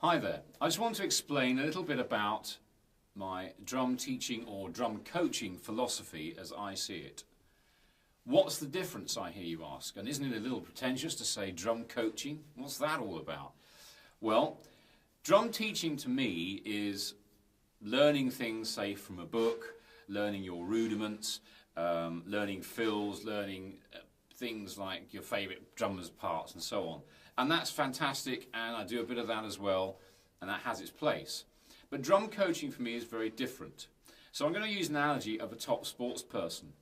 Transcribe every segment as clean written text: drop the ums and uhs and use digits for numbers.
Hi there. I just want to explain a little bit about my drum teaching or drum coaching philosophy as I see it. What's the difference, I hear you ask? And isn't it a little pretentious to say drum coaching? What's that all about? Well, drum teaching to me is learning things, say, from a book, learning your rudiments, learning fills, learning things like your favourite drummer's parts and so on. And that's fantastic, and I do a bit of that as well, and that has its place. But drum coaching for me is very different. So I'm going to use an analogy of a top sports person.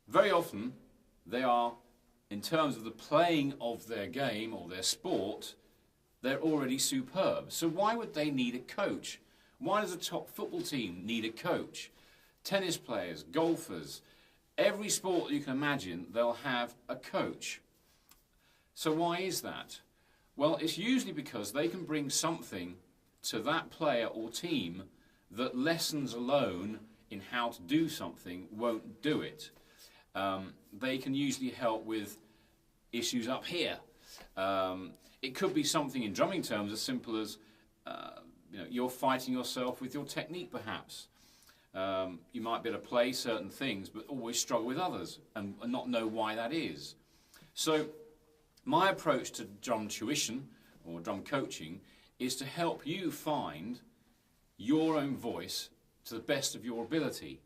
Very often, they are, in terms of the playing of their game or their sport, they're already superb. So why would they need a coach? Why does a top football team need a coach? Tennis players, golfers, every sport you can imagine, they'll have a coach. So why is that? Well, it's usually because they can bring something to that player or team that lessons alone in how to do something won't do it. They can usually help with issues up here. It could be something in drumming terms as simple as you're fighting yourself with your technique perhaps. You might be able to play certain things but always struggle with others and not know why that is. So my approach to drum tuition or drum coaching is to help you find your own voice to the best of your ability.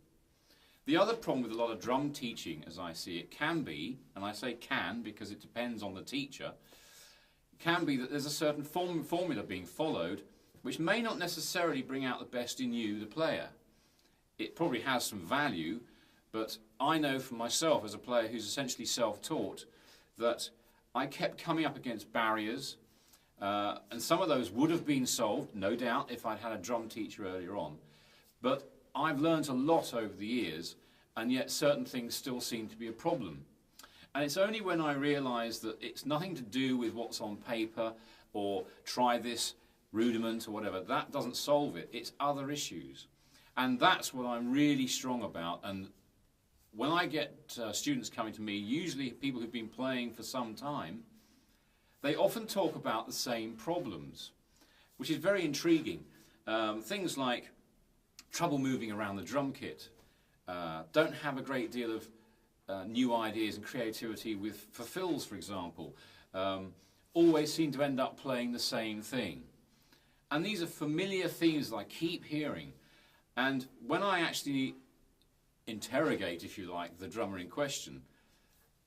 The other problem with a lot of drum teaching, as I see it, can be, and I say can because it depends on the teacher, can be that there's a certain formula being followed which may not necessarily bring out the best in you, the player. It probably has some value, but I know for myself as a player who's essentially self-taught that I kept coming up against barriers, and some of those would have been solved, no doubt, if I'd had a drum teacher earlier on. But I've learned a lot over the years, and yet certain things still seem to be a problem. And it's only when I realise that it's nothing to do with what's on paper, or try this rudiment or whatever, that doesn't solve it, it's other issues. And that's what I'm really strong about. And when I get students coming to me, usually people who've been playing for some time, they often talk about the same problems, which is very intriguing. Things like trouble moving around the drum kit, don't have a great deal of new ideas and creativity for fills, for example, always seem to end up playing the same thing. And these are familiar themes that I keep hearing. And when I actually interrogate, if you like, the drummer in question,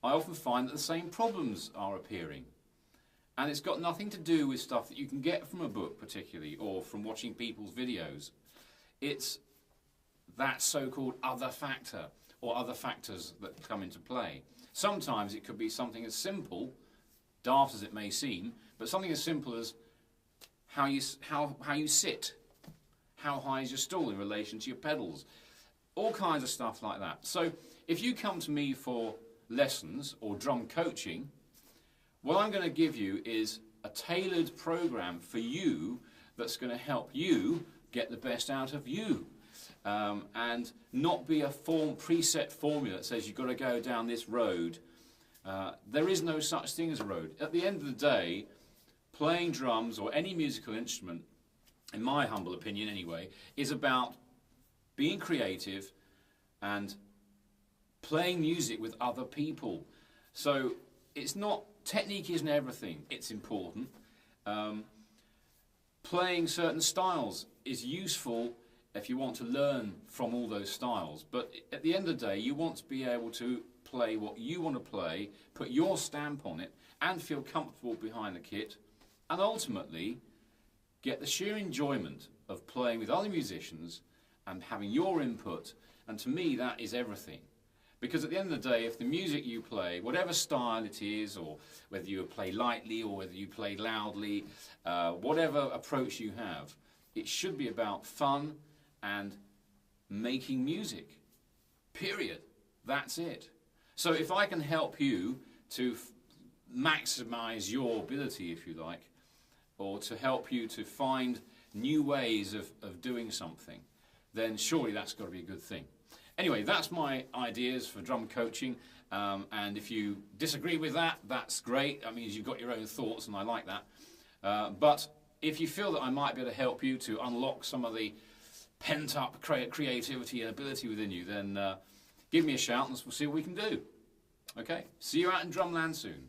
I often find that the same problems are appearing. And it's got nothing to do with stuff that you can get from a book particularly, or from watching people's videos. It's that so-called other factor, or other factors that come into play. Sometimes it could be something as simple, daft as it may seem, but something as simple as how you sit. How high is your stool in relation to your pedals? All kinds of stuff like that. So if you come to me for lessons or drum coaching, what I'm going to give you is a tailored program for you that's going to help you get the best out of you. And not be a preset formula that says you've got to go down this road. There is no such thing as a road. At the end of the day, playing drums or any musical instrument, in my humble opinion anyway, is about being creative and playing music with other people. So it's not, technique isn't everything, it's important. Playing certain styles is useful if you want to learn from all those styles, but at the end of the day you want to be able to play what you want to play, put your stamp on it and feel comfortable behind the kit, and ultimately get the sheer enjoyment of playing with other musicians and having your input. And to me that is everything, because at the end of the day, if the music you play, whatever style it is, or whether you play lightly or whether you play loudly, whatever approach you have, it should be about fun and making music, period. That's it. So if I can help you to maximize your ability, if you like, or to help you to find new ways of doing something, then surely that's got to be a good thing. Anyway, that's my ideas for drum coaching, and if you disagree with that, that's great. That means you've got your own thoughts, and I like that. But if you feel that I might be able to help you to unlock some of the pent-up creativity and ability within you, then give me a shout and we'll see what we can do. Okay, see you out in Drumland soon.